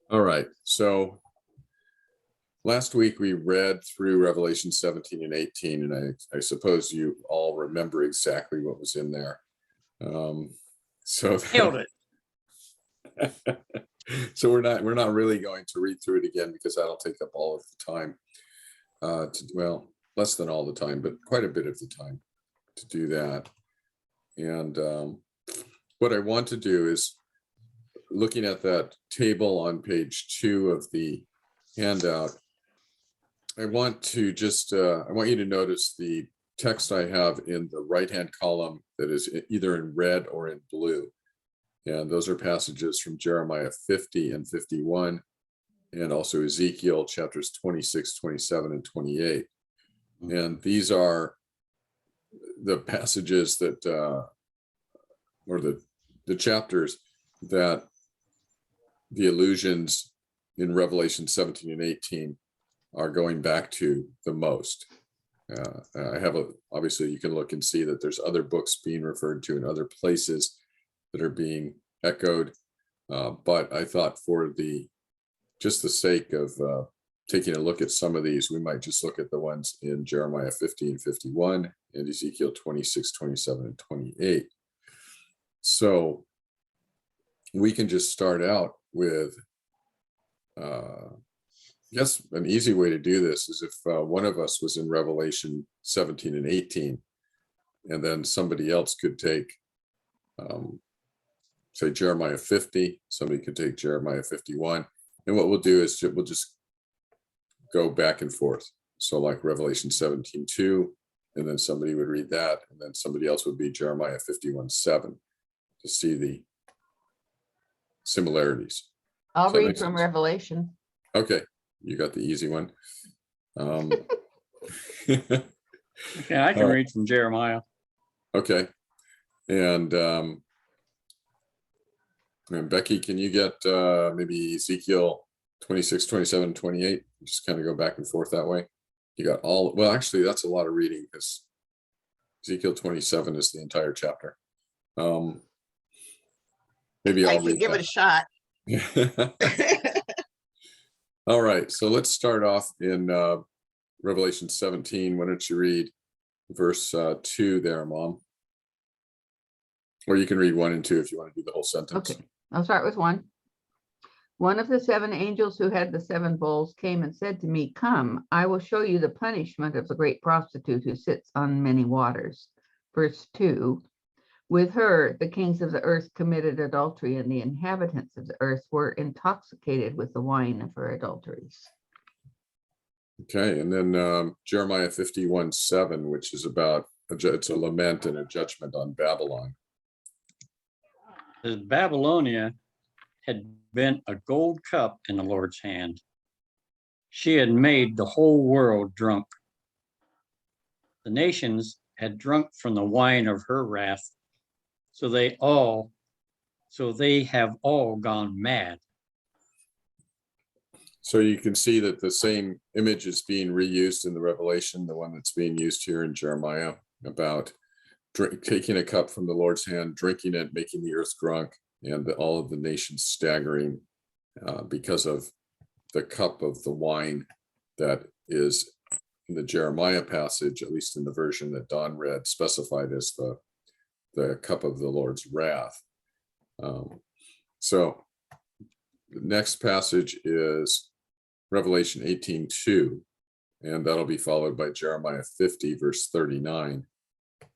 All right, so last week we read through Revelation 17 and 18, and I suppose you all remember exactly what was in there. So Nailed it. so we're not really going to read through it again because that'll take up all of the time. Well, less than all the time, but quite a bit of the time to do that. And what I want to do is, looking at that table on page 2 of the handout, I want to just, I want you to notice the text I have in the right-hand column that is either in red or in blue. And those are passages from Jeremiah 50 and 51, and also Ezekiel chapters 26, 27, and 28. And these are the passages that, or the chapters that the allusions in Revelation 17 and 18 are going back to the most. I have obviously you can look and see that there's other books being referred to in other places that are being echoed. But I thought for just the sake of taking a look at some of these, we might just look at the ones in Jeremiah 50 and 51 and Ezekiel 26, 27, and 28. So we can just start out with, yes, an easy way to do this is if one of us was in Revelation 17 and 18, and then somebody else could take, say, Jeremiah 50, somebody could take Jeremiah 51. And what we'll do is we'll just go back and forth. So like Revelation 17:2, and then somebody would read that, and then somebody else would be Jeremiah 51:7 to see the similarities. I'll Does that read make from sense? Revelation. Okay, you got the easy one. Okay, I can read from Jeremiah. Okay, and Becky, can you get maybe Ezekiel 26, 27, 28? Just kind of go back and forth that way. You got all, well, actually, that's a lot of reading because Ezekiel 27 is the entire chapter. Maybe I I'll can read give it a shot. that. All right, so let's start off in Revelation 17. Why don't you read verse 2 there, Mom? Or you can read 1 and 2 if you want to do the whole sentence. Okay, I'll start with 1. One of the 7 angels who had the 7 bowls came and said to me, "Come, I will show you the punishment of the great prostitute who sits on many waters." Verse 2. With her, the kings of the earth committed adultery, and the inhabitants of the earth were intoxicated with the wine of her adulteries. Okay, and then Jeremiah 51:7, which is about, it's a lament and a judgment on Babylon. As Babylonia had been a gold cup in the Lord's hand. She had made the whole world drunk. The nations had drunk from the wine of her wrath, so they have all gone mad. So you can see that the same image is being reused in the Revelation, the one that's being used here in Jeremiah, about taking a cup from the Lord's hand, drinking it, making the earth drunk, and all of the nations staggering because of the cup of the wine that is in the Jeremiah passage, at least in the version that Don read, specified as the cup of the Lord's wrath. So the next passage is Revelation 18:2, and that'll be followed by Jeremiah 50, verse 39,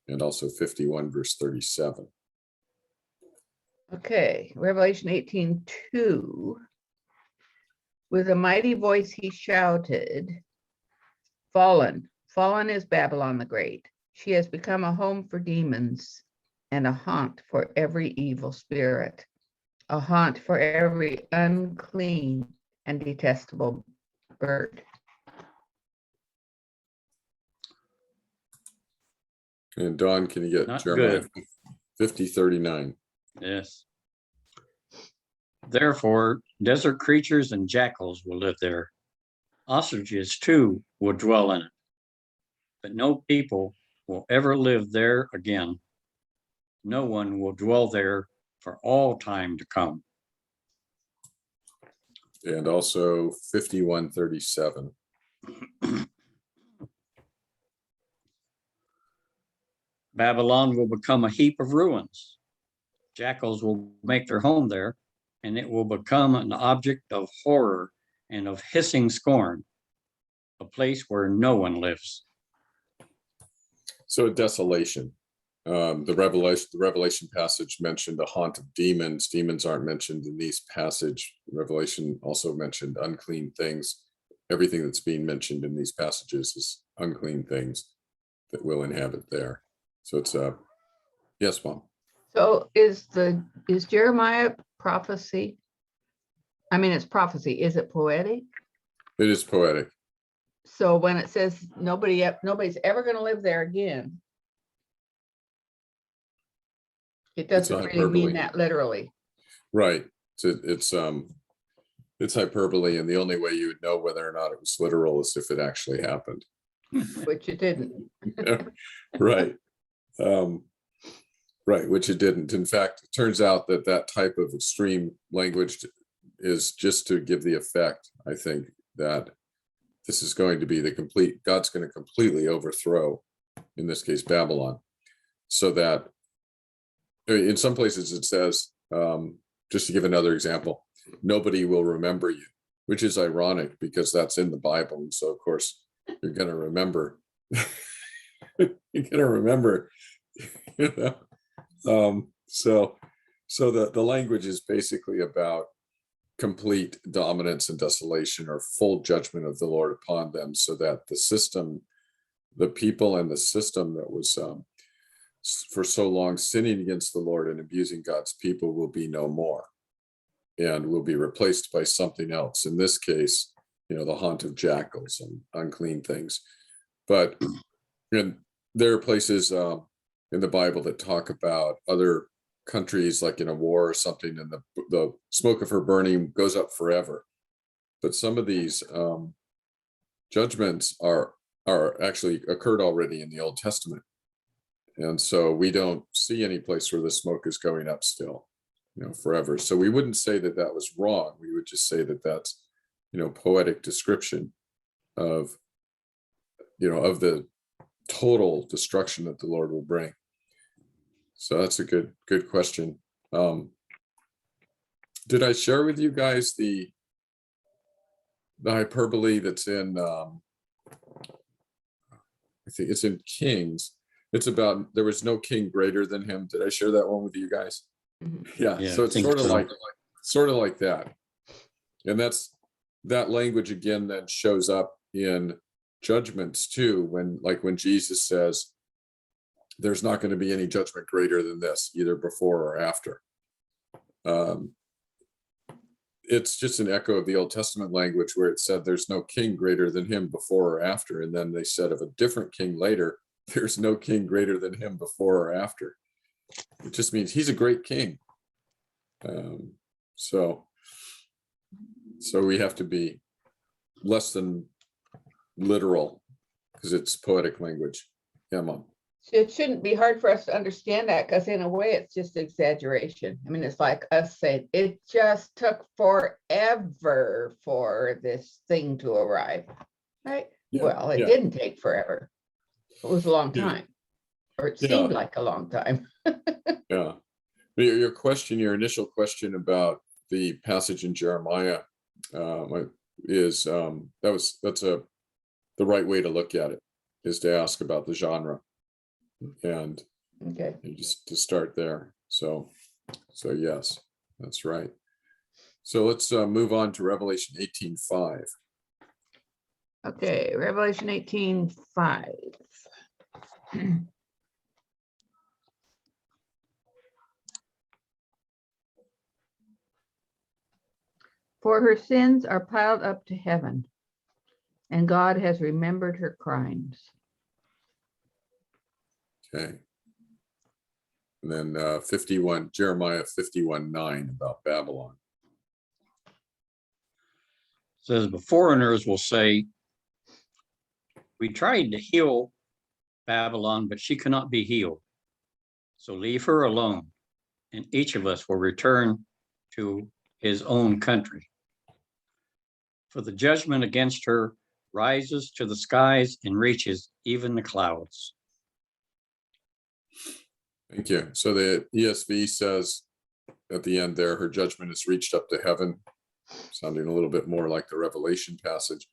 and also 51, verse 37. Okay, Revelation 18:2. With a mighty voice he shouted, "Fallen, fallen is Babylon the Great. She has become a home for demons and a haunt for every evil spirit, a haunt for every unclean and detestable bird." And Don, can you get Not Jeremiah good. 50:39? Yes. Therefore, desert creatures and jackals will live there. Ostriches too will dwell in it. But no people will ever live there again. no one will dwell there for all time to come. And also 51:37. Babylon will become a heap of ruins. Jackals will make their home there, and it will become an object of horror and of hissing scorn, a place where no one lives. So desolation. The Revelation passage mentioned a haunt of demons. Demons aren't mentioned in these passage. Revelation also mentioned unclean things. Everything that's being mentioned in these passages is unclean things that will inhabit there. So it's yes, Mom. So is Jeremiah prophecy? I mean, it's prophecy. Is it poetic? It is poetic. So when it says nobody's ever going to live there again, it It's doesn't not really mean hyperbole. that literally. Right. It's hyperbole, and the only way you would know whether or not it was literal is if it actually happened. Which it didn't. Right. Right, which it didn't. In fact, it turns out that that type of extreme language is just to give the effect, I think, that this is going to be God's going to completely overthrow, in this case, Babylon. So that in some places it says, just to give another example, nobody will remember you, which is ironic because that's in the Bible. And so, of course, you're going to remember. You're going to remember, you know. So the language is basically about complete dominance and desolation, or full judgment of the Lord upon them, so that the people and the system that was for so long sinning against the Lord and abusing God's people will be no more, and will be replaced by something else. In this case, the haunt of jackals and unclean things. But there are places in the Bible that talk about other countries, like in a war or something, and the smoke of her burning goes up forever. But some of these judgments are actually occurred already in the Old Testament. And so we don't see any place where the smoke is going up still, forever. So we wouldn't say that that was wrong. We would just say that that's, poetic description of, of the total destruction that the Lord will bring. So that's a good question. Did I share with you guys the hyperbole that's in, I think it's in Kings. It's about, there was no king greater than him. Did I share that one with you guys? Mhm. Yeah. Yeah, So I it's think sort of like that. And that language again then shows up in judgments too, when Jesus says there's not going to be any judgment greater than this, either before or after. It's just an echo of the Old Testament language where it said there's no king greater than him before or after. And then they said of a different king later, there's no king greater than him before or after. It just means he's a great king. So we have to be less than literal because it's poetic language. Yeah, Mom. It shouldn't be hard for us to understand that, because in a way it's just exaggeration. I mean, it's like us saying it just took forever for this thing to arrive, right? Yeah, Well, it yeah. didn't take forever. It was a long Yeah. time, or it Yeah. seemed like a long time. Yeah. Your initial question about the passage in Jeremiah is the right way to look at it, is to ask about the genre, and Okay. just to start there. So yes, that's right. So let's move on to Revelation 18:5. Okay, Revelation 18:5. For her sins are piled up to heaven, and God has remembered her crimes. Okay. And then Jeremiah 51:9 about Babylon. Says the foreigners will say, we tried to heal Babylon, but she cannot be healed. So leave her alone, and each of us will return to his own country. For the judgment against her rises to the skies and reaches even the clouds. Thank you. So the ESV says at the end there, her judgment has reached up to heaven, sounding a little bit more like the Revelation passage.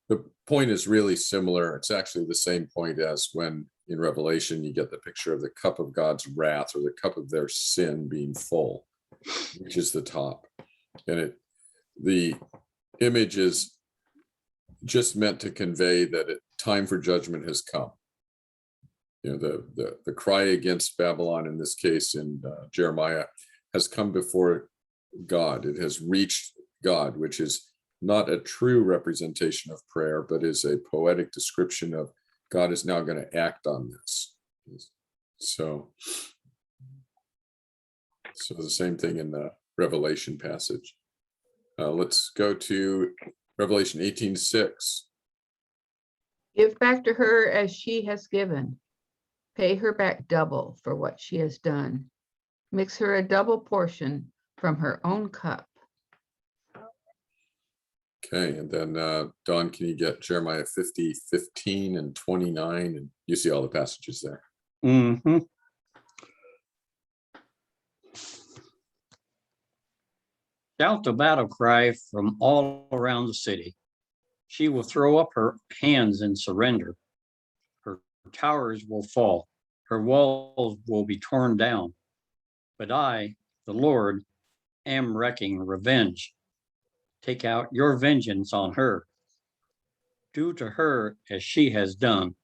The point is really similar. It's actually the same point as when in Revelation you get the picture of the cup of God's wrath, or the cup of their sin being full, which is the top. And the image is just meant to convey that time for judgment has come. You know, the cry against Babylon in this case in Jeremiah has come before God. It has reached God, which is not a true representation of prayer, but is a poetic description of God is now going to act on this. So the same thing in the Revelation passage. Let's go to Revelation 18:6. Give back to her as she has given. Pay her back double for what she has done. Mix her a double portion from her own cup. Okay, and then Don, can you get Jeremiah 50:15 and 29? And you see all the passages there. Mm-hmm. Shout the battle cry from all around the city. She will throw up her hands in surrender. Her towers will fall. Her walls will be torn down. But I, the Lord, am wreaking revenge. Take out your vengeance on her. Do to her as she has done.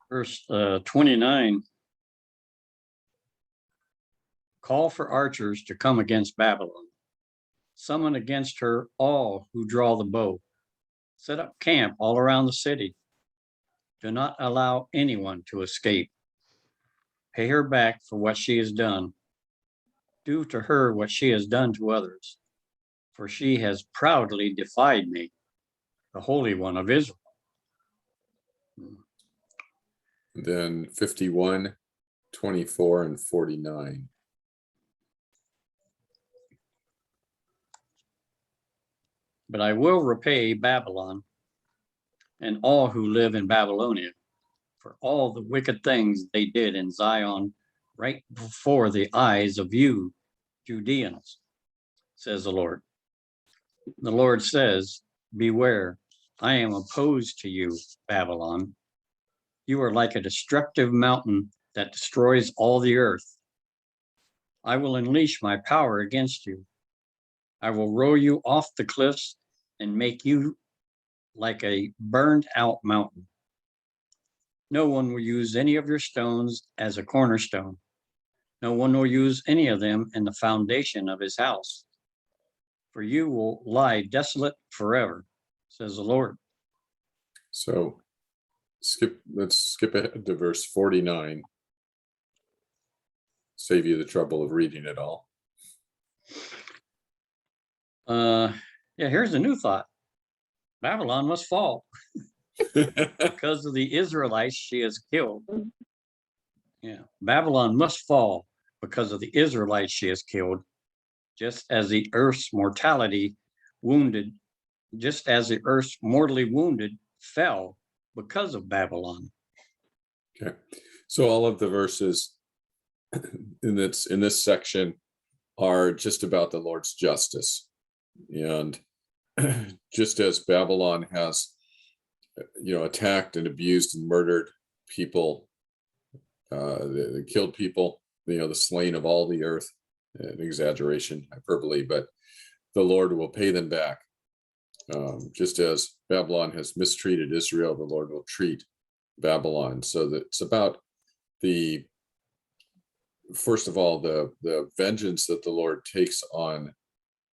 Verse 29. Call for archers to come against Babylon. Summon against her all who draw the bow. Set up camp all around the city. Do not allow anyone to escape. Pay her back for what she has done. Do to her what she has done to others, for she has proudly defied me, the Holy One of Israel. Then 51, 24, and 49. But I will repay Babylon and all who live in Babylonia for all the wicked things they did in Zion right before the eyes of you, Judeans, says the Lord. The Lord says, beware, I am opposed to you, Babylon. You are like a destructive mountain that destroys all the earth. I will unleash my power against you. I will roll you off the cliffs and make you like a burned out mountain. No one will use any of your stones as a cornerstone. No one will use any of them in the foundation of his house. For you will lie desolate forever, says the Lord. So let's skip ahead to verse 49. Save you the trouble of reading it all. Here's a new thought. Babylon must fall because of the Israelites she has killed. Yeah, Babylon must fall because of the Israelites she has killed, just as the earth's mortally wounded fell because of Babylon. Okay, so all of the verses in this section are just about the Lord's justice. And just as Babylon has, attacked and abused and murdered people, they killed people, the slain of all the earth, an exaggeration, hyperbole, but the Lord will pay them back. Just as Babylon has mistreated Israel, the Lord will treat Babylon. So that it's about first of all, the vengeance that the Lord takes on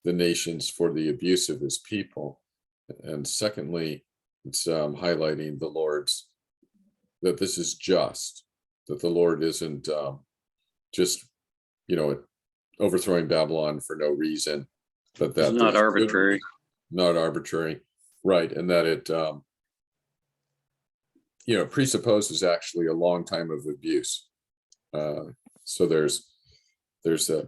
the nations for the abuse of his people. And secondly, it's highlighting the Lord's, that this is just, that the Lord isn't just, overthrowing Babylon for no reason, but that It's not arbitrary. Not arbitrary, right? And that presupposes actually a long time of abuse. So there's a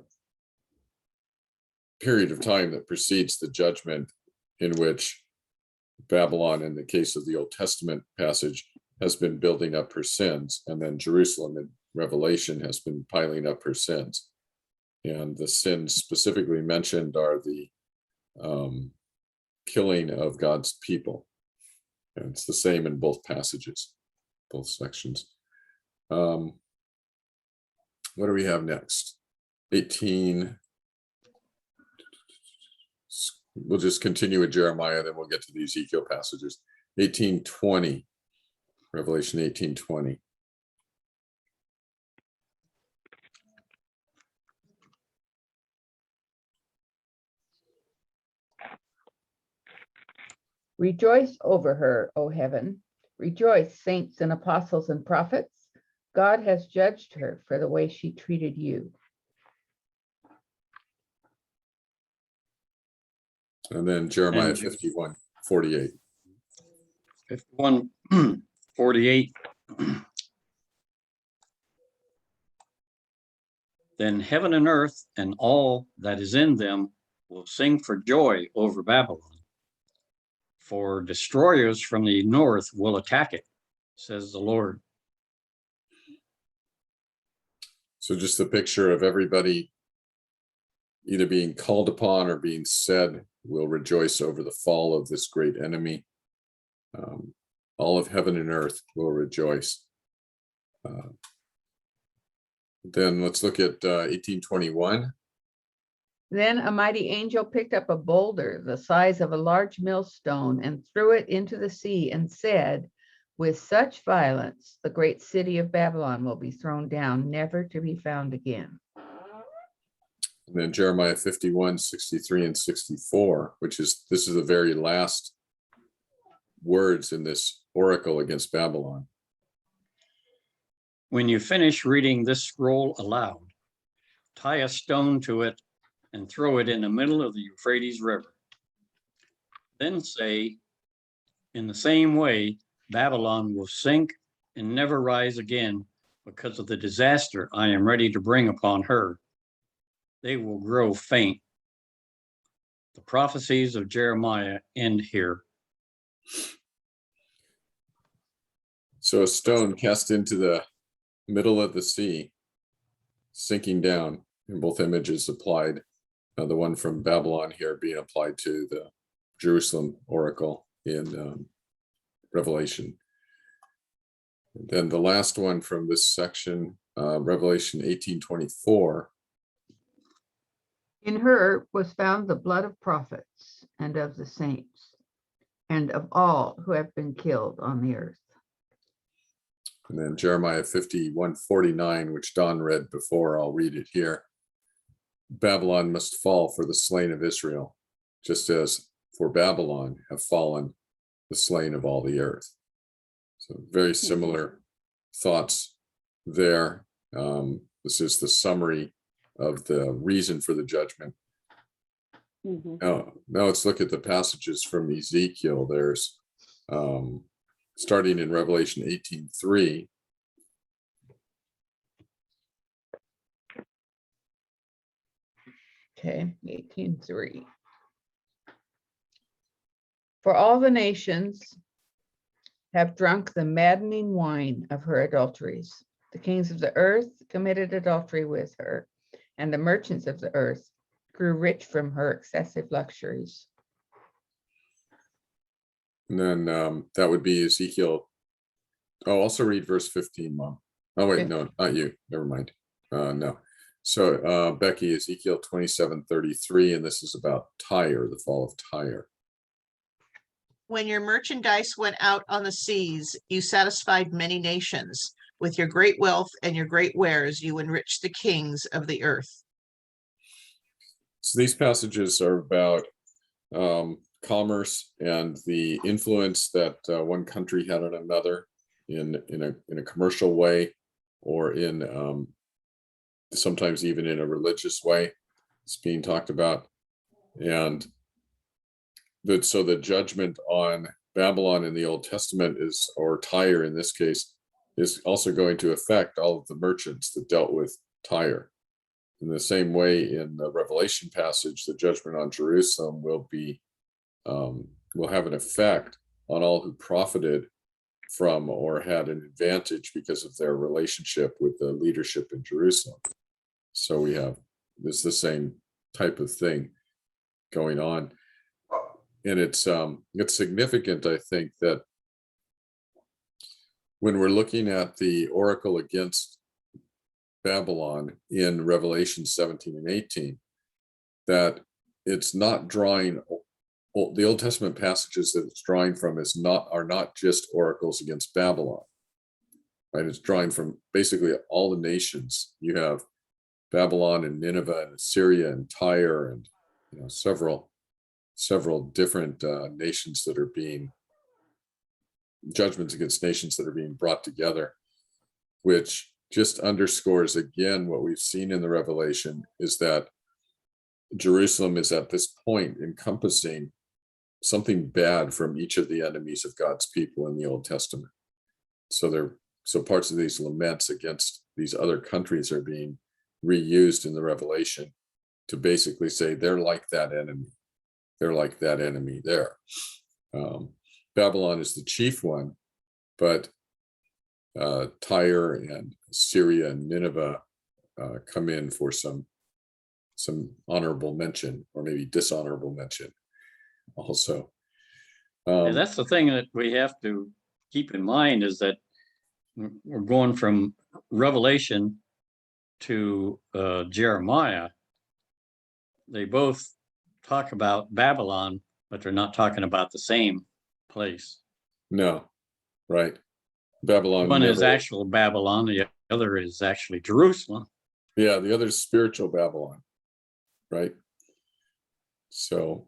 period of time that precedes the judgment in which Babylon, in the case of the Old Testament passage, has been building up her sins, and then Jerusalem in Revelation has been piling up her sins. And the sins specifically mentioned are the killing of God's people. And it's the same in both passages, both sections. What do we have next? 18. We'll just continue with Jeremiah, then we'll get to the Ezekiel passages. 18:20, Revelation 18:20. Rejoice over her, O heaven. Rejoice, saints and apostles and prophets. God has judged her for the way she treated you. And then Jeremiah And- 51:48. 51:48. Then heaven and earth and all that is in them will sing for joy over Babylon. For destroyers from the north will attack it, says the Lord. So just the picture of everybody either being called upon or being said will rejoice over the fall of this great enemy. All of heaven and earth will rejoice. Then let's look at 18:21. Then a mighty angel picked up a boulder the size of a large millstone and threw it into the sea and said, with such violence, the great city of Babylon will be thrown down, never to be found again. And then Jeremiah 51:63 and 64, this is the very last words in this oracle against Babylon. When you finish reading this scroll aloud, tie a stone to it and throw it in the middle of the Euphrates River. Then say, in the same way, Babylon will sink and never rise again because of the disaster I am ready to bring upon her. They will grow faint. The prophecies of Jeremiah end here. So a stone cast into the middle of the sea, sinking down, in both images applied. The one from Babylon here being applied to the Jerusalem oracle in Revelation. And then the last one from this section, Revelation 18:24. In her was found the blood of prophets and of the saints and of all who have been killed on the earth. And then Jeremiah 51:49, which Don read before, I'll read it here. Babylon must fall for the slain of Israel, just as for Babylon have fallen the slain of all the earth. So very similar thoughts there. This is the summary of the reason for the judgment. Now let's look at the passages from Ezekiel. There's starting in Revelation 18:3. Okay, 18:3. For all the nations have drunk the maddening wine of her adulteries. The kings of the earth committed adultery with her, and the merchants of the earth grew rich from her excessive luxuries. And then that would be Ezekiel. Oh, also read verse 15, Mom. Oh, wait, no, not you. Never mind. No. So Becky, Ezekiel 27:33, and this is about Tyre, the fall of Tyre. When your merchandise went out on the seas, you satisfied many nations. With your great wealth and your great wares, you enriched the kings of the earth. So these passages are about commerce and the influence that one country had on another in a commercial way, or in sometimes even in a religious way. It's being talked about. And so the judgment on Babylon in the Old Testament is, or Tyre in this case, is also going to affect all of the merchants that dealt with Tyre. In the same way, in the Revelation passage, the judgment on Jerusalem will have an effect on all who profited from or had an advantage because of their relationship with the leadership in Jerusalem. So we have this the same type of thing going on, and it's significant, I think, that when we're looking at the oracle against Babylon in Revelation 17 and 18, that it's not drawing, the Old Testament passages that it's drawing from are not just oracles against Babylon, right? It's drawing from basically all the nations. You have Babylon and Nineveh and Assyria and Tyre and several different nations that are being judgments against nations that are being brought together, which just underscores again what we've seen in the Revelation, is that Jerusalem is at this point encompassing something bad from each of the enemies of God's people in the Old Testament. So parts of these laments against these other countries are being reused in the Revelation to basically say they're like that enemy. They're like that enemy there. Babylon is the chief one, but Tyre and Syria and Nineveh come in for some honorable mention, or maybe dishonorable mention also. And that's the thing that we have to keep in mind, is that we're going from Revelation to Jeremiah. They both talk about Babylon, but they're not talking about the same place. No, right. Babylon. One is actual Babylon, the other is actually Jerusalem. Yeah, the other is spiritual Babylon, right? So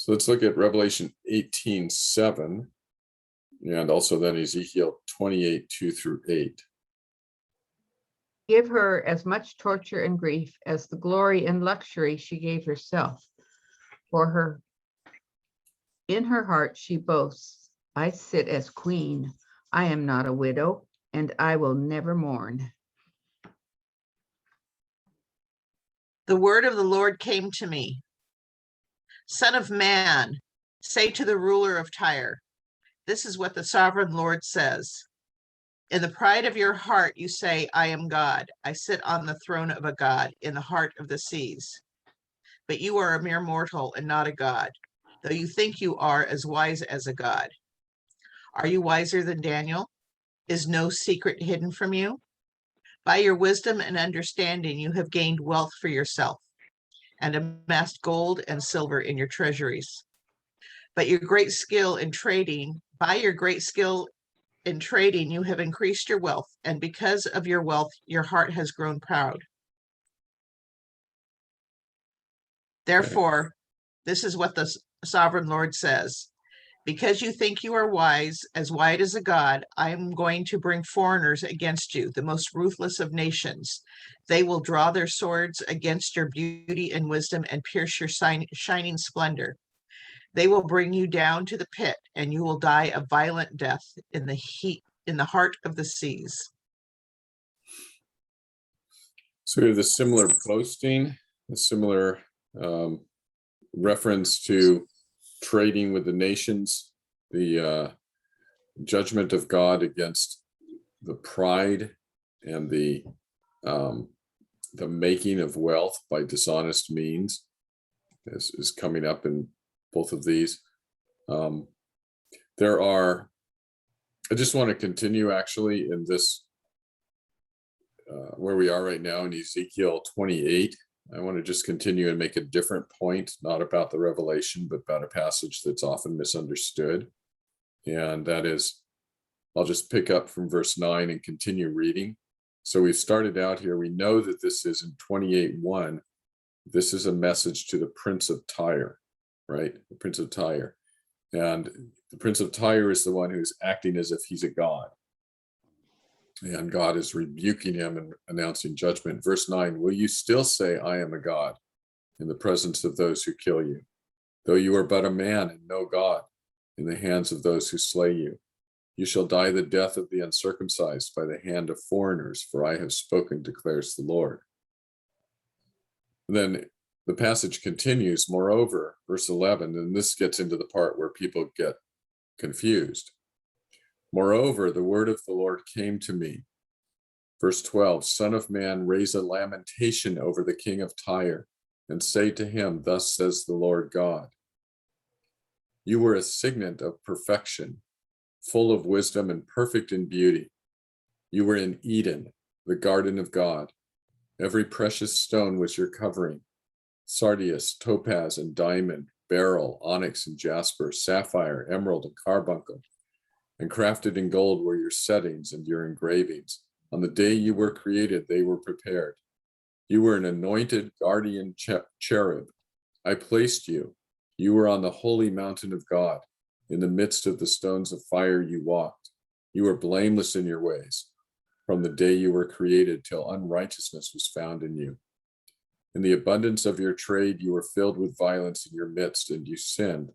let's look at Revelation 18:7, and also then Ezekiel 28:2-8. Give her as much torture and grief as the glory and luxury she gave herself. For in her heart she boasts, I sit as queen. I am not a widow, and I will never mourn. The word of the Lord came to me. Son of man, say to the ruler of Tyre, this is what the sovereign Lord says. In the pride of your heart, you say, I am God. I sit on the throne of a God in the heart of the seas. But you are a mere mortal and not a God, though you think you are as wise as a God. Are you wiser than Daniel? Is no secret hidden from you? By your wisdom and understanding, you have gained wealth for yourself and amassed gold and silver in your treasuries. But your great skill in trading, by your great skill in trading, you have increased your wealth, and because of your wealth, your heart has grown proud. Therefore, this is what the sovereign Lord says. Because you think you are wise, as wise as a God, I am going to bring foreigners against you, the most ruthless of nations. They will draw their swords against your beauty and wisdom and pierce your shining splendor. They will bring you down to the pit, and you will die a violent death in the heart of the seas. So we have the similar boasting, a similar reference to trading with the nations, the judgment of God against the pride and the making of wealth by dishonest means is coming up in both of these. I just want to continue actually in this, where we are right now in Ezekiel 28. I want to just continue and make a different point, not about the Revelation, but about a passage that's often misunderstood. And that is, I'll just pick up from verse 9 and continue reading. So we've started out here. We know that this is in 28:1. This is a message to the Prince of Tyre, right? The Prince of Tyre. And the Prince of Tyre is the one who's acting as if he's a god. And God is rebuking him and announcing judgment. Verse 9, will you still say, I am a God in the presence of those who kill you? Though you are but a man and no God, in the hands of those who slay you. You shall die the death of the uncircumcised by the hand of foreigners, for I have spoken, declares the Lord. Then the passage continues, moreover, verse 11, and this gets into the part where people get confused. Moreover, the word of the Lord came to me. Verse 12, Son of man, raise a lamentation over the king of Tyre, and say to him, Thus says the Lord God. You were a signet of perfection, full of wisdom and perfect in beauty. You were in Eden, the garden of God. Every precious stone was your covering: sardius, topaz, and diamond, beryl, onyx, and jasper, sapphire, emerald, and carbuncle. And crafted in gold were your settings and your engravings. On the day you were created, they were prepared. You were an anointed guardian cherub. I placed you. You were on the holy mountain of God. In the midst of the stones of fire you walked. You were blameless in your ways, from the day you were created till unrighteousness was found in you. In the abundance of your trade you were filled with violence in your midst, and you sinned.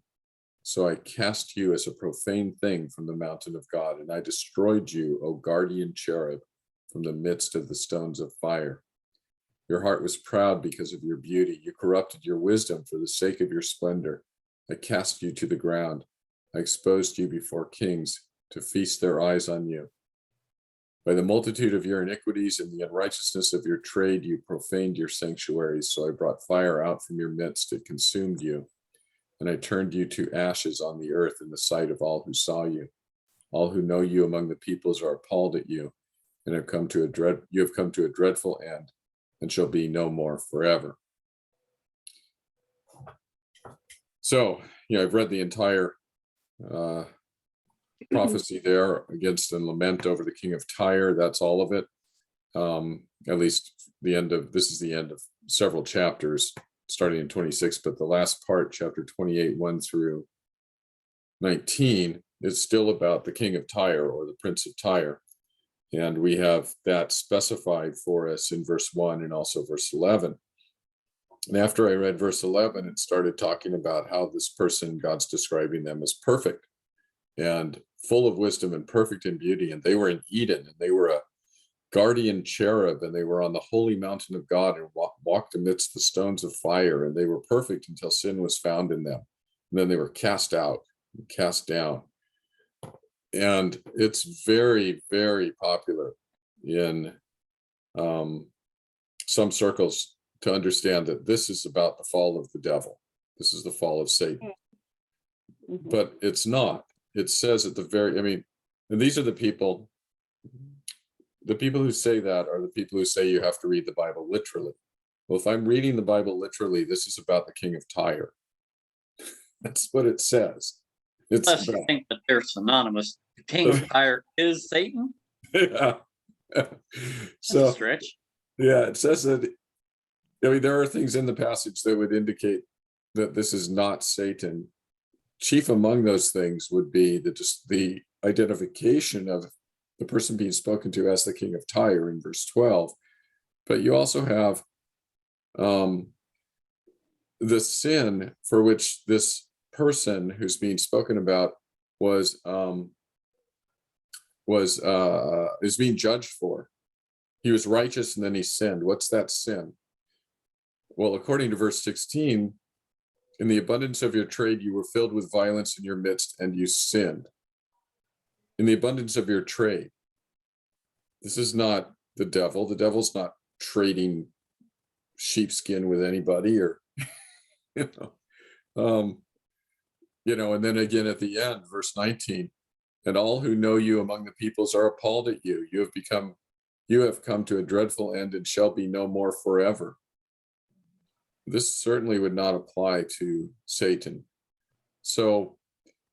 So I cast you as a profane thing from the mountain of God, and I destroyed you, O guardian cherub, from the midst of the stones of fire. Your heart was proud because of your beauty. You corrupted your wisdom for the sake of your splendor. I cast you to the ground. I exposed you before kings to feast their eyes on you. By the multitude of your iniquities and the unrighteousness of your trade, you profaned your sanctuaries. So I brought fire out from your midst. It consumed you. And I turned you to ashes on the earth in the sight of all who saw you. All who know you among the peoples are appalled at you, and you have come to a dreadful end, and shall be no more forever. So, I've read the entire prophecy there against and lament over the king of Tyre. That's all of it. At least this is the end of several chapters starting in 26, but the last part, chapter 28, 1 through 19, is still about the king of Tyre, or the prince of Tyre. And we have that specified for us in verse 1 and also verse 11. And after I read verse 11, it started talking about how this person, God's describing them as perfect and full of wisdom and perfect in beauty. And they were in Eden, and they were a guardian cherub, and they were on the holy mountain of God and walked amidst the stones of fire. And they were perfect until sin was found in them. And then they were cast out and cast down. And it's very, very popular in some circles to understand that this is about the fall of the devil. This is the fall of Satan. Mhm. But it's not. It says at the very, and these are the people who say that are the people who say you have to read the Bible literally. Well, if I'm reading the Bible literally, this is about the king of Tyre. That's what it says. It's Unless you think that they're synonymous. The king of Tyre is Satan? yeah. That's So a stretch. yeah, it says that. There are things in the passage that would indicate that this is not Satan. Chief among those things would be just the identification of the person being spoken to as the king of Tyre in verse 12. But you also have the sin for which this person who's being spoken about is being judged for. He was righteous and then he sinned. What's that sin? Well, according to verse 16, in the abundance of your trade, you were filled with violence in your midst, and you sinned. In the abundance of your trade. This is not the devil. The devil's not trading sheepskin with anybody, or, and then again at the end, verse 19, and all who know you among the peoples are appalled at you. You have come to a dreadful end and shall be no more forever. This certainly would not apply to Satan. So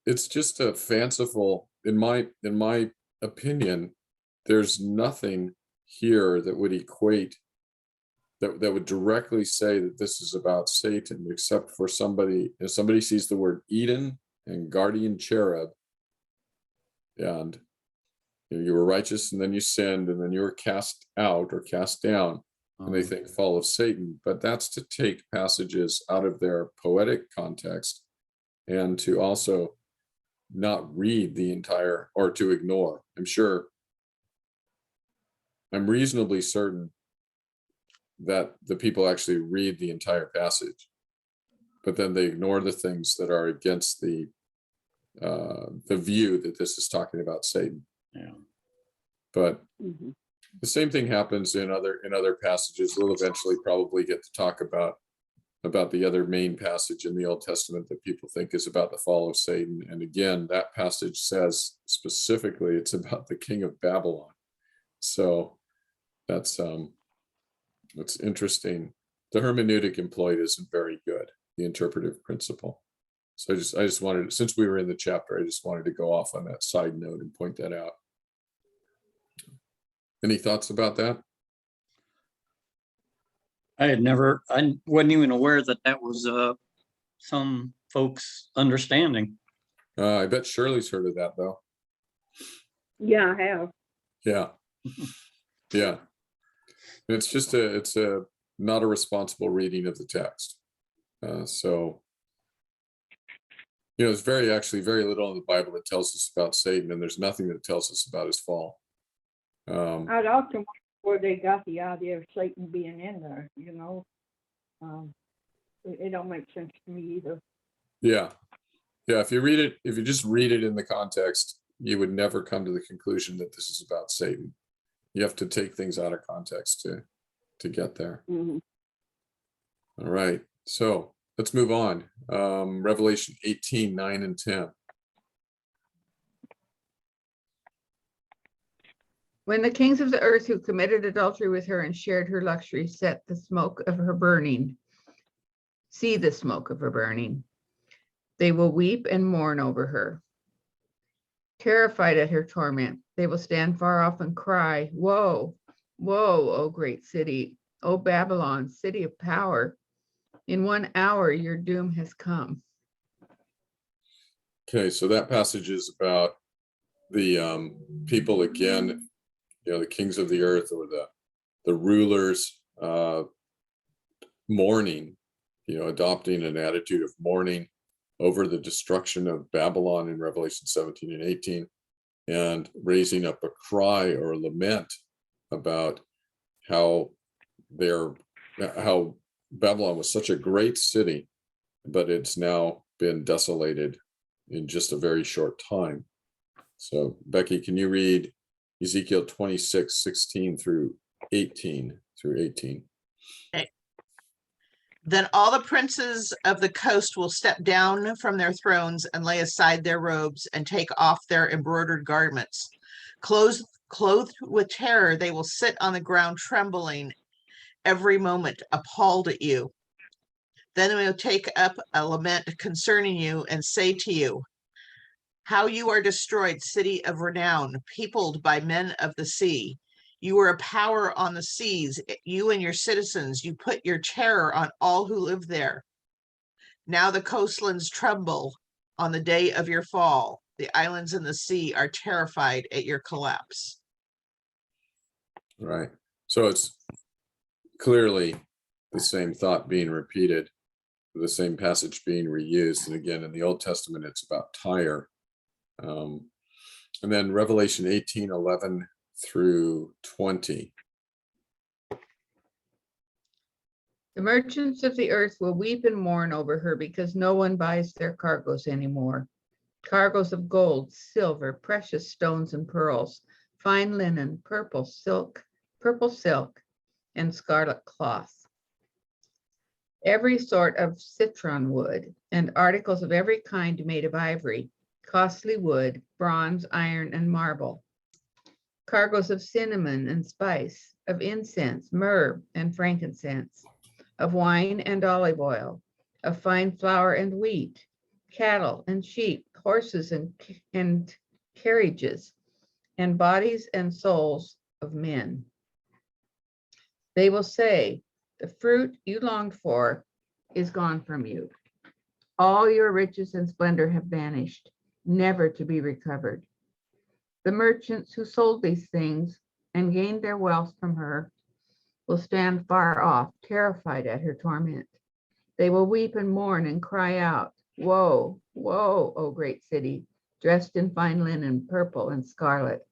it's just a fanciful, in my opinion, there's nothing here that would equate, that would directly say that this is about Satan, except for if somebody sees the word Eden and guardian cherub, and you were righteous and then you sinned and then you were cast out or cast down, and they think fall of Satan. But that's to take passages out of their poetic context and to also not read the entire, or to ignore. I'm reasonably certain that the people actually read the entire passage, but then they ignore the things that are against the view that this is talking about Satan. Yeah. But Mhm. the same thing happens in other passages. We'll eventually probably get to talk about the other main passage in the Old Testament that people think is about the fall of Satan. And again, that passage says specifically it's about the king of Babylon. So that's interesting. The hermeneutic employed isn't very good, the interpretive principle. So I just wanted, since we were in the chapter, I just wanted to go off on that side note and point that out. Any thoughts about that? I wasn't even aware that was some folks' understanding. I bet Shirley's heard of that though. Yeah, I have. Yeah. Yeah. And it's just it's not a responsible reading of the text. So, there's very little in the Bible that tells us about Satan, and there's nothing that tells us about his fall. I'd often wonder where they got the idea of Satan being in there, it don't make sense to me either. Yeah. If you just read it in the context, you would never come to the conclusion that this is about Satan. You have to take things out of context to get there. Mhm. All right. So let's move on. Revelation 18, 9 and 10. When the kings of the earth who committed adultery with her and shared her luxury see the smoke of her burning, they will weep and mourn over her. Terrified at her torment, they will stand far off and cry, "Woe, woe, O great city, O Babylon, city of power. In 1 hour your doom has come." Okay, so that passage is about the people again, the kings of the earth, or the rulers mourning, adopting an attitude of mourning over the destruction of Babylon in Revelation 17 and 18, and raising up a cry or a lament about how Babylon was such a great city, but it's now been desolated in just a very short time. So Becky, can you read Ezekiel 26, 16 through 18? Then all the princes of the coast will step down from their thrones and lay aside their robes and take off their embroidered garments. Clothed with terror, they will sit on the ground trembling every moment, appalled at you. Then they will take up a lament concerning you and say to you, "How you are destroyed, city of renown, peopled by men of the sea. You were a power on the seas, you and your citizens. You put your terror on all who live there. Now the coastlands tremble on the day of your fall. The islands in the sea are terrified at your collapse." Right. So it's clearly the same thought being repeated, the same passage being reused. And again, in the Old Testament, it's about Tyre. And then Revelation 18, 11 through 20. The merchants of the earth will weep and mourn over her because no one buys their cargoes anymore. Cargoes of gold, silver, precious stones and pearls, fine linen, purple silk, and scarlet cloth. Every sort of citron wood and articles of every kind made of ivory, costly wood, bronze, iron, and marble. Cargoes of cinnamon and spice, of incense, myrrh, and frankincense, of wine and olive oil, of fine flour and wheat, cattle and sheep, horses and carriages, and bodies and souls of men. They will say, "The fruit you longed for is gone from you. All your riches and splendor have vanished, never to be recovered." The merchants who sold these things and gained their wealth from her will stand far off, terrified at her torment. They will weep and mourn and cry out, "Woe, woe, O great city, dressed in fine linen, purple and scarlet,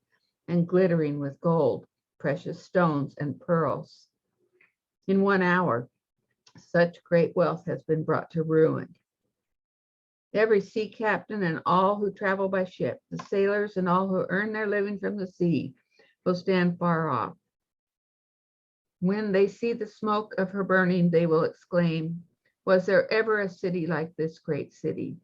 and glittering with gold, precious stones, and pearls. In 1 hour, such great wealth has been brought to ruin. Every sea captain and all who travel by ship, the sailors and all who earn their living from the sea, will stand far off. When they see the smoke of her burning, they will exclaim, was there ever a city like this great city?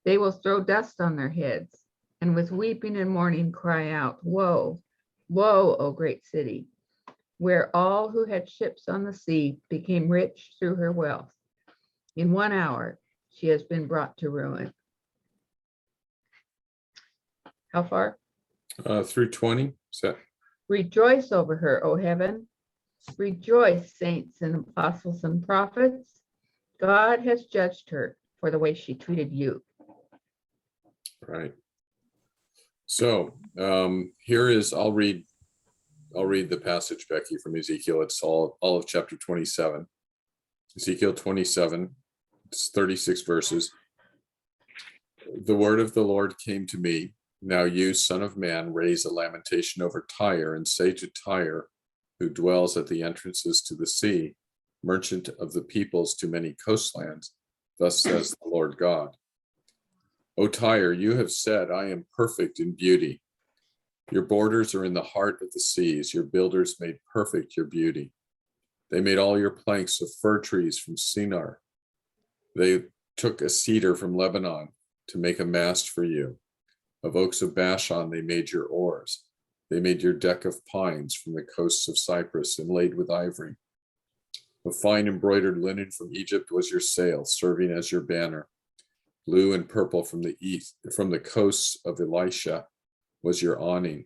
They will throw dust on their heads, and with weeping and mourning cry out, woe, woe, O great city, where all who had ships on the sea became rich through her wealth. In 1 hour, she has been brought to ruin. How far? Through 20. Is that Rejoice over her, O heaven. Rejoice, saints and apostles and prophets. God has judged her for the way she treated you. right? So here is, I'll read the passage, Becky, from Ezekiel. It's all of chapter 27. Ezekiel 27, it's 36 verses. The word of the Lord came to me. Now you, son of man, raise a lamentation over Tyre and say to Tyre, who dwells at the entrances to the sea, merchant of the peoples to many coastlands, thus says the Lord God. O Tyre, you have said, I am perfect in beauty. Your borders are in the heart of the seas. Your builders made perfect your beauty. They made all your planks of fir trees from Shinar. They took a cedar from Lebanon to make a mast for you. Of oaks of Bashan, they made your oars. They made your deck of pines from the coasts of Cyprus, inlaid with ivory. A fine embroidered linen from Egypt was your sail, serving as your banner. Blue and purple from the east, from the coasts of Elisha, was your awning.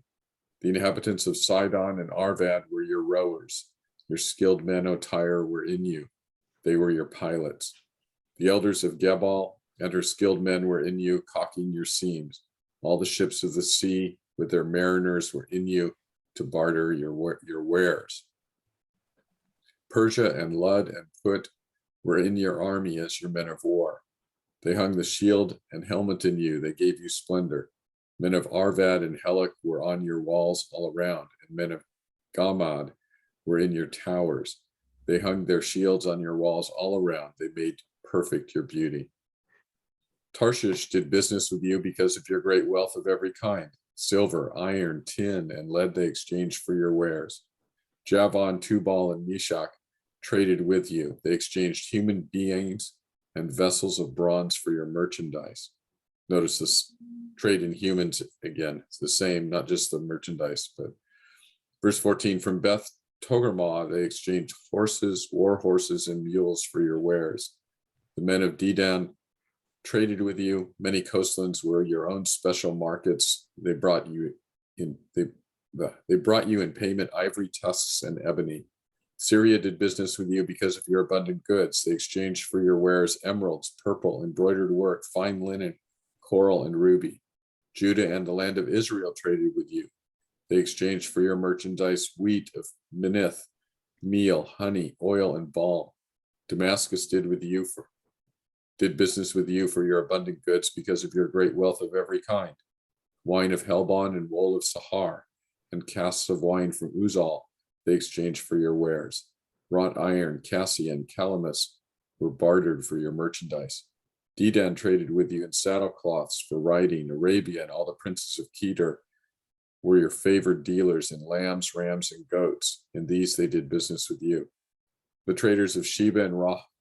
The inhabitants of Sidon and Arvad were your rowers. Your skilled men, O Tyre, were in you. They were your pilots. The elders of Gebal and her skilled men were in you, caulking your seams. All the ships of the sea with their mariners were in you to barter your wares. Persia and Lud and Put were in your army as your men of war. They hung the shield and helmet in you. They gave you splendor. Men of Arvad and Helek were on your walls all around, and men of Gamad were in your towers. They hung their shields on your walls all around. They made perfect your beauty. Tarshish did business with you because of your great wealth of every kind. Silver, iron, tin, and lead they exchanged for your wares. Javan, Tubal, and Meshach traded with you. They exchanged human beings and vessels of bronze for your merchandise. Notice this trade in humans again. It's the same, not just the merchandise, but verse 14, from Beth Togarmah, they exchanged horses, war horses, and mules for your wares. The men of Dedan traded with you. Many coastlands were your own special markets. They brought you in payment ivory tusks and ebony. Syria did business with you because of your abundant goods. They exchanged for your wares emeralds, purple, embroidered work, fine linen, coral, and ruby. Judah and the land of Israel traded with you. They exchanged for your merchandise wheat of Minnith, meal, honey, oil, and balm. Damascus did business with you for your abundant goods because of your great wealth of every kind. Wine of Helbon and wool of Sahar, and casks of wine from Uzal they exchanged for your wares. Wrought iron, cassia, and calamus were bartered for your merchandise. Dedan traded with you in saddlecloths for riding. Arabia and all the princes of Kedar were your favored dealers in lambs, rams, and goats. In these they did business with you. The traders of Sheba and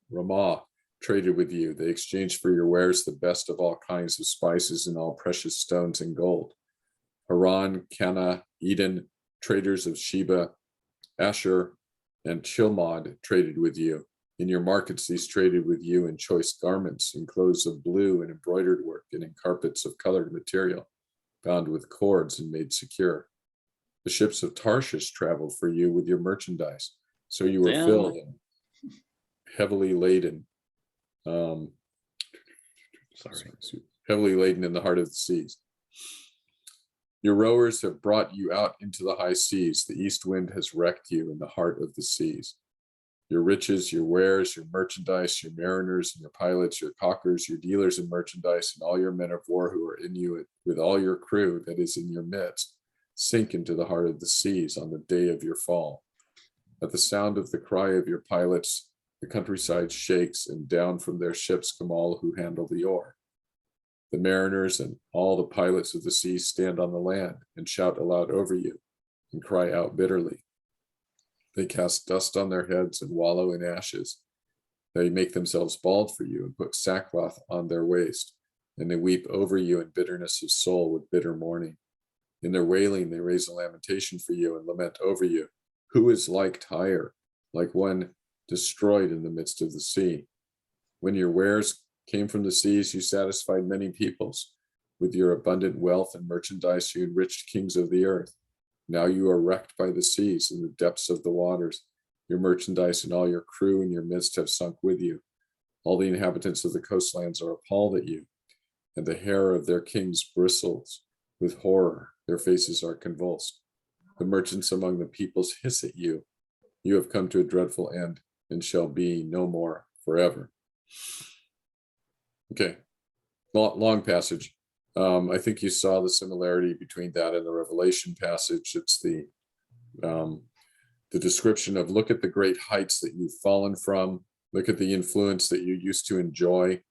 Ramah traded with you. They exchanged for your wares the best of all kinds of spices and all precious stones and gold. Haran, Cana, Eden, traders of Sheba, Asher, and Chilmod traded with you. In your markets, these traded with you in choice garments, in clothes of blue and embroidered work, and in carpets of colored material, bound with cords and made secure. The ships of Tarshish traveled for you with your merchandise, so you were filled and heavily laden. Heavily laden in the heart of the seas. Your rowers have brought you out into the high seas. The east wind has wrecked you in the heart of the seas. your riches, your wares, your merchandise, your mariners and your pilots, your caulkers, your dealers in merchandise, and all your men of war who are in you with all your crew that is in your midst, sink into the heart of the seas on the day of your fall. At the sound of the cry of your pilots, the countryside shakes, and down from their ships come all who handle the oar. The mariners and all the pilots of the sea stand on the land and shout aloud over you and cry out bitterly. They cast dust on their heads and wallow in ashes. They make themselves bald for you and put sackcloth on their waist, and they weep over you in bitterness of soul with bitter mourning. In their wailing, they raise a lamentation for you and lament over you. Who is like Tyre, like one destroyed in the midst of the sea? When your wares came from the seas, you satisfied many peoples. With your abundant wealth and merchandise, you enriched kings of the earth. Now you are wrecked by the seas in the depths of the waters. Your merchandise and all your crew in your midst have sunk with you. All the inhabitants of the coastlands are appalled at you, and the hair of their kings bristles with horror. Their faces are convulsed. The merchants among the peoples hiss at you. You have come to a dreadful end and shall be no more forever. Okay, long passage. I think you saw the similarity between that and the Revelation passage. It's the description of, look at the great heights that you've fallen from, look at the influence that you used to enjoy,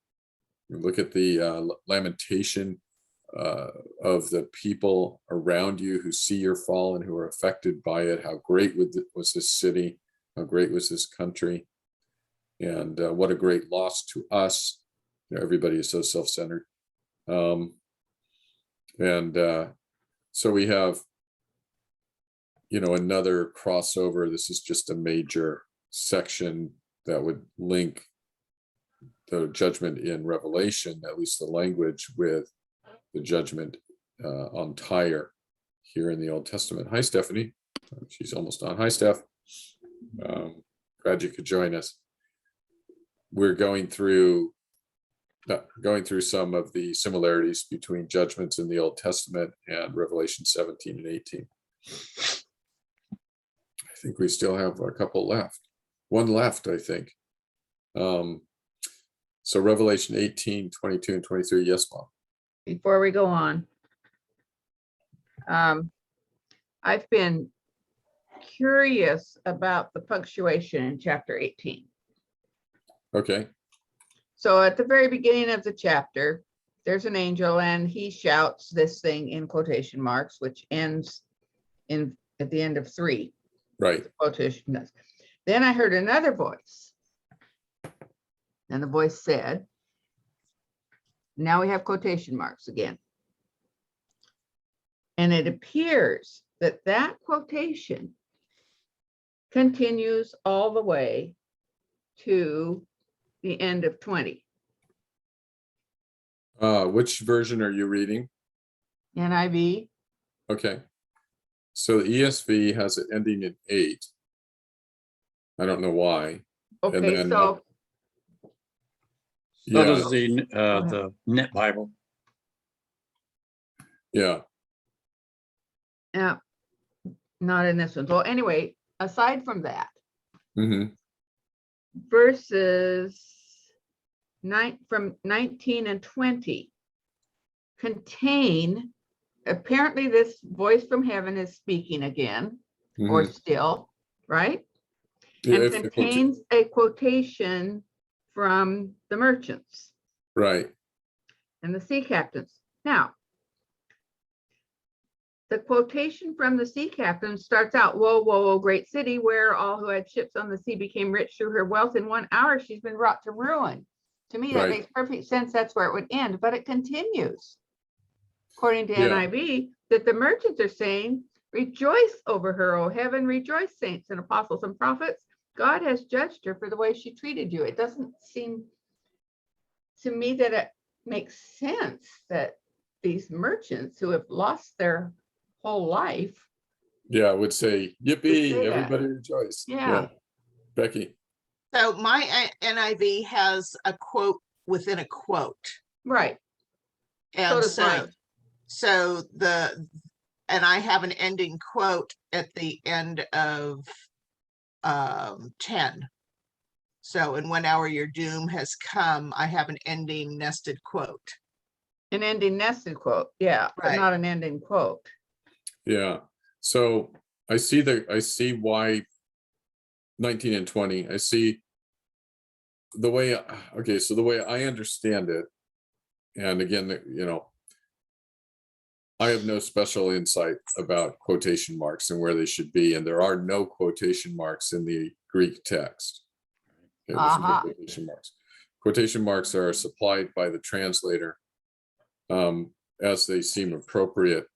look at the lamentation of the people around you who see your fall and who are affected by it. How great was this city, how great was this country, and what a great loss to us. You know, everybody is so self-centered. So we have, another crossover. This is just a major section that would link the judgment in Revelation, at least the language, with the judgment on Tyre here in the Old Testament. Hi, Stephanie. She's almost on. Hi, Steph. Glad you could join us. We're going through some of the similarities between judgments in the Old Testament and Revelation 17 and 18. I think we still have a couple left. One left, I think. So Revelation 18, 22, and 23. Yes, Mom. Before we go on, I've been curious about the punctuation in chapter 18. Okay. So at the very beginning of the chapter, there's an angel and he shouts this thing in quotation marks, which ends at the end of 3. Right. Quotation does. Then I heard another voice. And the voice said, now we have quotation marks again. And it appears that that quotation continues all the way to the end of 20. Which version are you reading? NIV. Okay. So the ESV has it ending in 8. I don't know why. Okay, then, so So Yeah, does the Net Bible. yeah. yeah, not in this one. So anyway, aside from that, Hmm. verses from 19 and 20 contain, apparently this voice from heaven is speaking again, or still, right? Yeah, And contains a quotation from the merchants right. and the sea captains. Now, the quotation from the sea captains starts out, woe, woe, oh great city, where all who had ships on the sea became rich through her wealth. In 1 hour, she's been brought to ruin. To me, that Right. makes perfect sense. That's where it would end, but it continues. According to Yeah. NIV, that the merchants are saying, rejoice over her, O heaven, rejoice, saints and apostles and prophets. God has judged her for the way she treated you. It doesn't seem to me that it makes sense that these merchants who have lost their whole life. Yeah, I would say, yippee, say that. everybody rejoice. Yeah. Becky. So my NIV has a quote within a quote. Right. And does mine. and I have an ending quote at the end of 10. So in 1 hour, your doom has come. I have an ending nested quote. An ending nested quote, yeah, but Right. not an ending quote. Yeah. So I see why 19 and 20. I see the way, okay, so the way I understand it, and again, I have no special insight about quotation marks and where they should be, and there are no quotation marks in the Greek text. Okay, there's no Aha. quotation marks. Quotation marks are supplied by the translator as they seem appropriate.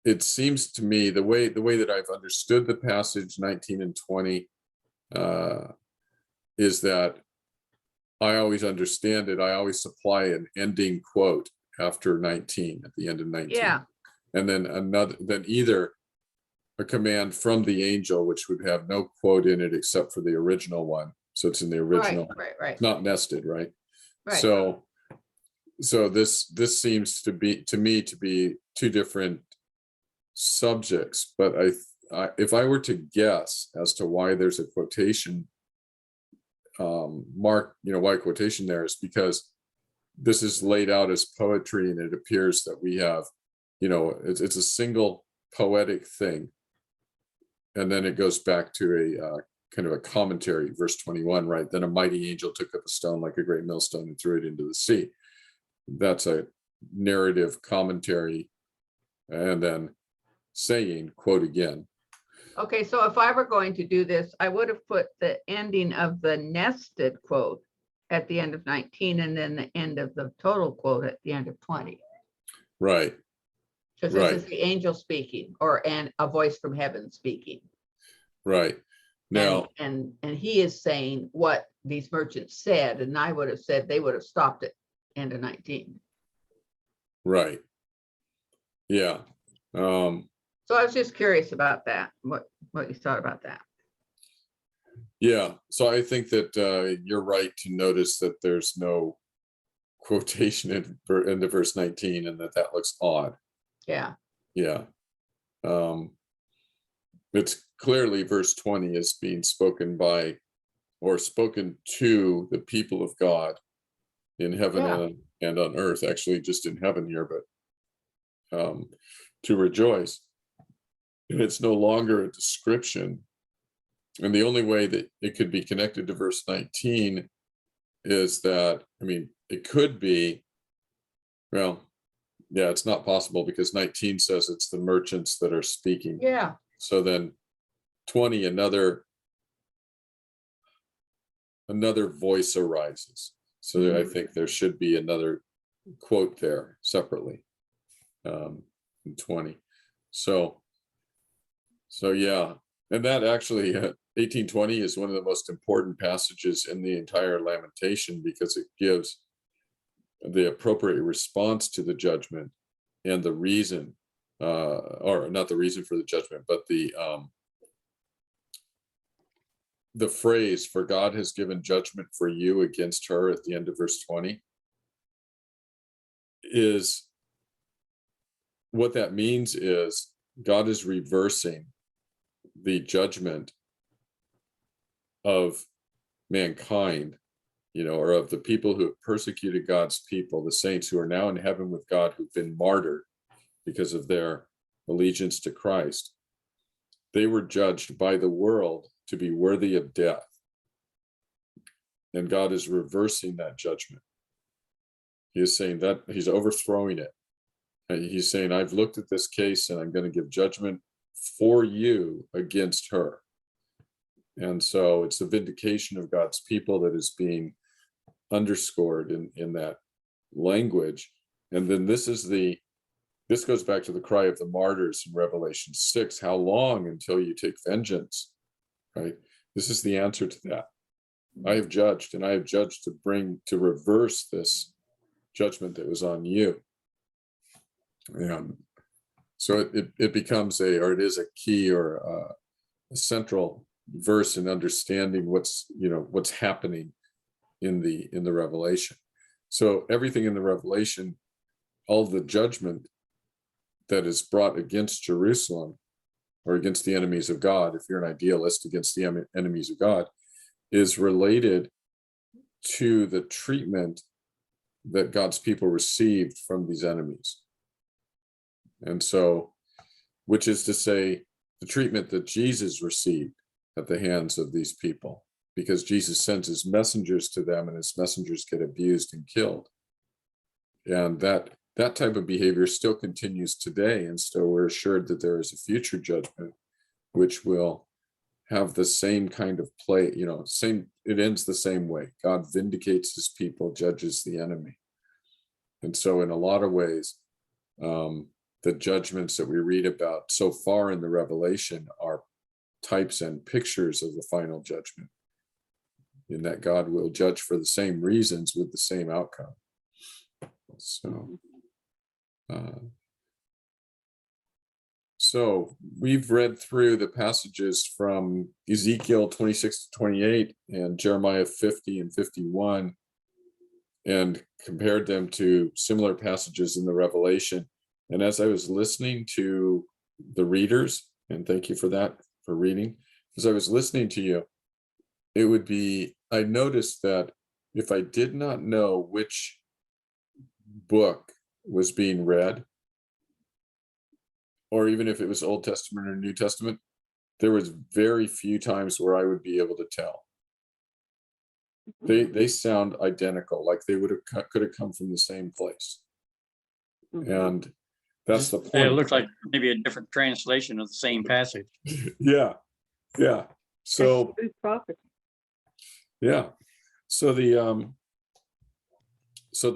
It seems to me the way that I've understood the passage 19 and 20 is that I always understand it. I always supply an ending quote after 19, at the end of 19. Yeah, And then either a command from the angel, which would have no quote in it except for the original one. So it's in the right, original, right. it's not nested, right? Right. So this seems to me to be two different subjects, but if I were to guess as to why there's a quotation mark, why quotation there is because this is laid out as poetry, and it appears that we have, it's a single poetic thing, and then it goes back to a kind of a commentary, verse 21, right? Then a mighty angel took up a stone like a great millstone and threw it into the sea. That's a narrative commentary, and then saying, quote again. Okay, so if I were going to do this, I would have put the ending of the nested quote at the end of 19 and then the end of the total quote at the end of 20. Right. Because this is the angel speaking, and a voice from heaven speaking. Right. Now, And he is saying what these merchants said, and I would have said they would have stopped at end of 19. right. Yeah. So I was just curious about that, what you thought about that. Yeah. So I think that you're right to notice that there's no quotation in the verse 19, and that looks odd. Yeah, Yeah. It's clearly verse 20 is being spoken by or spoken to the people of God in heaven Yeah. and on earth, actually just in heaven here, but to rejoice. And it's no longer a description. And the only way that it could be connected to verse 19 is that, it could be, well, yeah, it's not possible because 19 says it's the merchants that are speaking. yeah, So then 20, another voice arises. So I think there should be another quote there separately in 20. So yeah, and that actually 18:20 is one of the most important passages in the entire lamentation because it gives the appropriate response to the judgment and the reason, or not the reason for the judgment, but the phrase, "For God has given judgment for you against her," at the end of verse 20, is what that means is God is reversing the judgment of mankind, or of the people who have persecuted God's people, the saints who are now in heaven with God, who've been martyred because of their allegiance to Christ. They were judged by the world to be worthy of death. And God is reversing that judgment. He is saying that he's overthrowing it. And he's saying, I've looked at this case and I'm going to give judgment for you against her. And so it's the vindication of God's people that is being underscored in that language. And then this goes back to the cry of the martyrs in Revelation 6. How long until you take vengeance? Right? This is the answer to that. I have judged, and I have judged to reverse this judgment that was on you. And so it becomes it is a key or a central verse in understanding what's happening in the Revelation. So everything in the Revelation, all the judgment that is brought against Jerusalem or against the enemies of God, if you're an idealist against the enemies of God, is related to the treatment that God's people received from these enemies. And so, which is to say, the treatment that Jesus received at the hands of these people, because Jesus sends his messengers to them and his messengers get abused and killed. And that type of behavior still continues today. And so we're assured that there is a future judgment which will have the same kind of play, it ends the same way. God vindicates his people, judges the enemy. And so in a lot of ways, the judgments that we read about so far in the Revelation are types and pictures of the final judgment, in that God will judge for the same reasons with the same outcome. So we've read through the passages from Ezekiel 26 to 28 and Jeremiah 50 and 51 and compared them to similar passages in the Revelation. And as I was listening to the readers, and thank you for that, for reading, as I was listening to you, I noticed that if I did not know which book was being read, or even if it was Old Testament or New Testament, there was very few times where I would be able to tell. They sound identical, like they could have come from the same place. And that's the point. Yeah, it looks like maybe a different translation of the same passage. Yeah. So True prophet. yeah. So the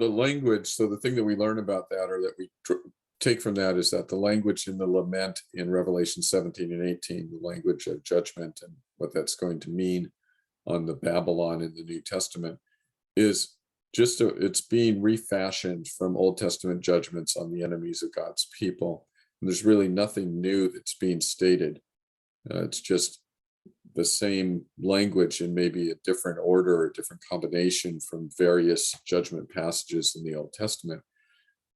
language, so the thing that we learn about that, or that we take from that, is that the language in the lament in Revelation 17 and 18, the language of judgment and what that's going to mean on the Babylon in the New Testament, is just it's being refashioned from Old Testament judgments on the enemies of God's people. And there's really nothing new that's being stated. It's just the same language in maybe a different order or a different combination from various judgment passages in the Old Testament.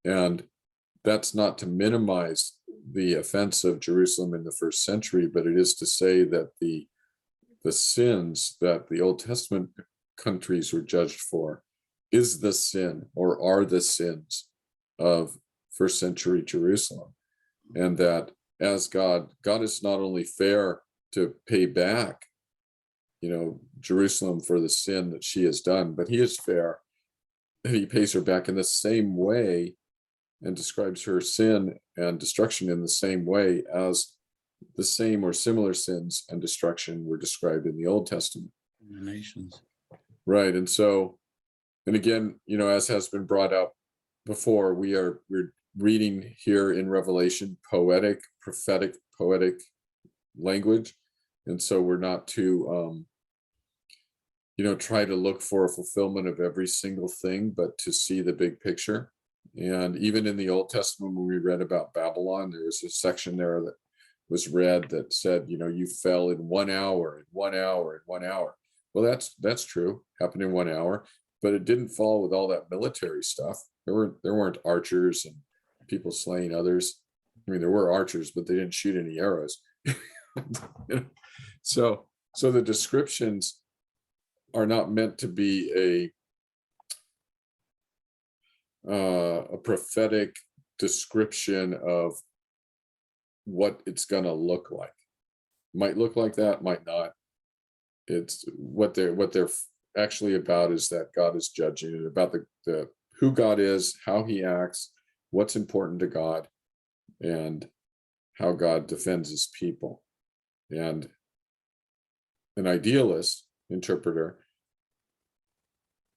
And that's not to minimize the offense of Jerusalem in the first century, but it is to say that the sins that the Old Testament countries were judged for is the sin, or are the sins, of first century Jerusalem. And that as God is not only fair to pay back, Jerusalem for the sin that she has done, but he is fair and he pays her back in the same way and describes her sin and destruction in the same way as the same or similar sins and destruction were described in the Old Testament. The nations. Right. And so, and again, as has been brought up before, we're reading here in Revelation prophetic, poetic language. And so we're not to, try to look for a fulfillment of every single thing, but to see the big picture. And even in the Old Testament, when we read about Babylon, there was a section there that was read that said, you fell in 1 hour, in 1 hour, in 1 hour. Well, that's true, happened in 1 hour, but it didn't fall with all that military stuff. There weren't archers and people slaying others. I mean, there were archers, but they didn't shoot any arrows. So the descriptions are not meant to be a prophetic description of what it's going to look like. Might look like that, might not. It's what they're actually about is that God is judging, and about the who God is, how he acts, what's important to God, and how God defends his people. And an idealist interpreter,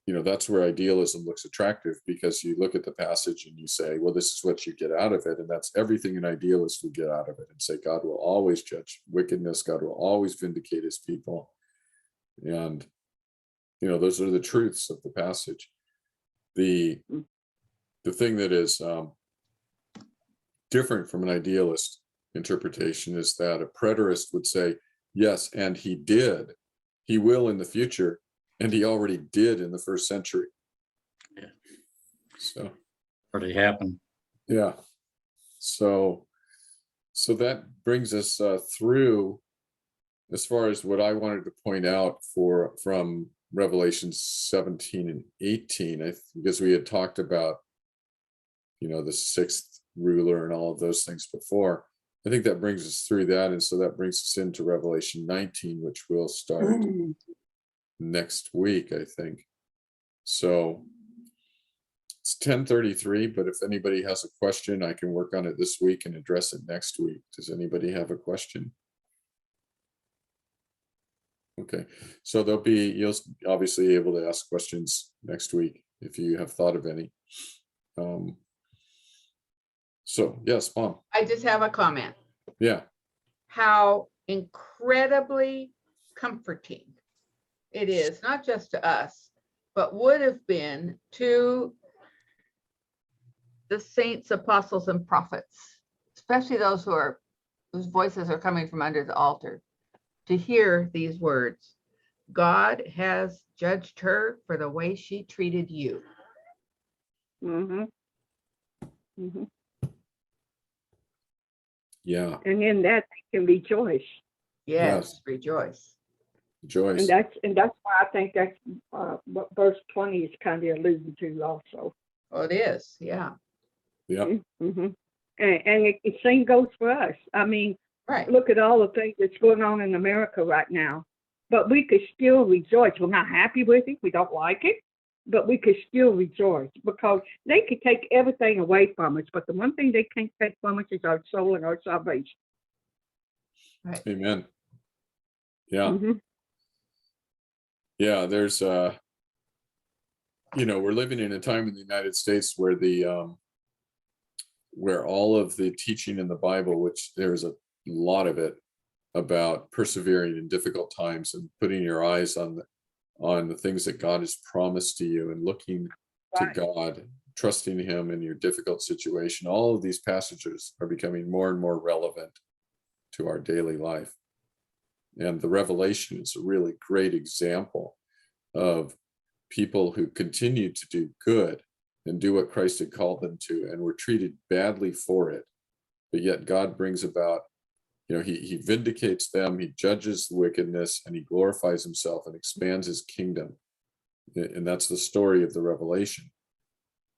that's where idealism looks attractive, because you look at the passage and you say, well, this is what you get out of it. And that's everything an idealist would get out of it, and say, God will always judge wickedness. God will always vindicate his people. And, those are the truths of the passage. The thing that is different from an idealist interpretation is that a preterist would say, yes, and he will in the future, and he already did in the first century. Yeah. So Already happened. yeah. So So that brings us through as far as what I wanted to point out from Revelation 17 and 18, because we had talked about, the sixth ruler and all of those things before. I think that brings us through that. And so that brings us into Revelation 19, which we'll start next week, I think. So it's 10:33, but if anybody has a question, I can work on it this week and address it next week. Does anybody have a question? Okay, so you'll obviously be able to ask questions next week if you have thought of any. So yes, Mom. I just have a comment. Yeah. How incredibly comforting it is, not just to us, but would have been to the saints, apostles, and prophets, especially those whose voices are coming from under the altar, to hear these words. God has judged her for the way she treated you. Mm-hmm. Mm-hmm. Yeah. And in that they can rejoice. Yes, rejoice. Joyce. And that's why I think that's what verse 20 is kind of alluding to also. Oh, it is, yeah. Yeah. Mm-hmm. And the same goes for us. I mean, Right. look at all the things that's going on in America right now. But we could still rejoice. We're not happy with it. We don't like it. But we could still rejoice because they could take everything away from us. But the one thing they can't take from us is our soul and our salvation. Right. Amen. Yeah. Mm-hmm. Yeah. There's, we're living in a time in the United States where where all of the teaching in the Bible, which there's a lot of it about persevering in difficult times and putting your eyes on the things that God has promised to you and looking to God, trusting him in your difficult situation. All of these passages are becoming more and more relevant to our daily life. And the Revelation is a really great example of people who continued to do good and do what Christ had called them to and were treated badly for it. But yet God brings about, he vindicates them, he judges the wickedness, and he glorifies himself and expands his kingdom. And that's the story of the Revelation.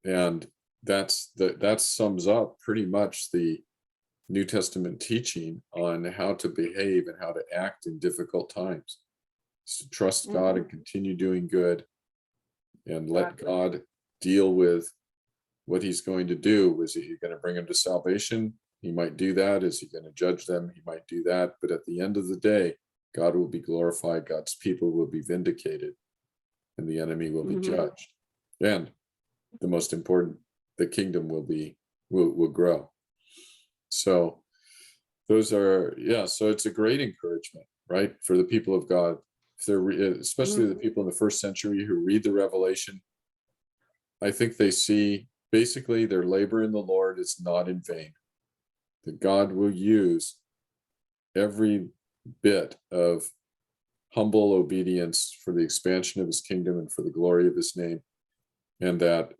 And that sums up pretty much the New Testament teaching on how to behave and how to act in difficult times. It's to trust God and continue doing good and let God deal with what he's going to do. Is he going to bring them to salvation? He might do that. Is he going to judge them? He might do that. But at the end of the day, God will be glorified. God's people will be vindicated and the enemy will be judged. And the most important, the kingdom will grow. So those are, so it's a great encouragement, right? For the people of God, if they're especially the people in the first century who read the Revelation, I think they see basically their labor in the Lord is not in vain. That God will use every bit of humble obedience for the expansion of his kingdom and for the glory of his name. And that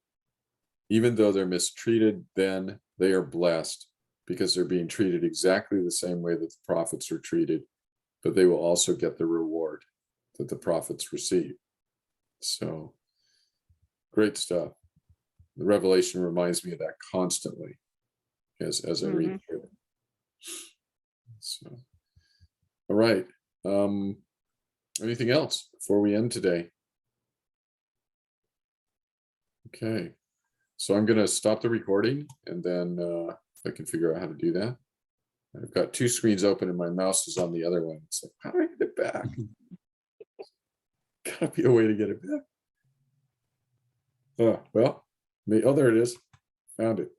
even though they're mistreated, then they are blessed because they're being treated exactly the same way that the prophets are treated, but they will also get the reward that the prophets receive. So great stuff. The Revelation reminds me of that constantly as I read through it. So, all right. Anything else before we end today? Okay. So I'm going to stop the recording and then if I can figure out how to do that. I've got two screens open and my mouse is on the other one. It's like, how do I get it back? Gotta be a way to get it back. Oh, well, there it is. Found it.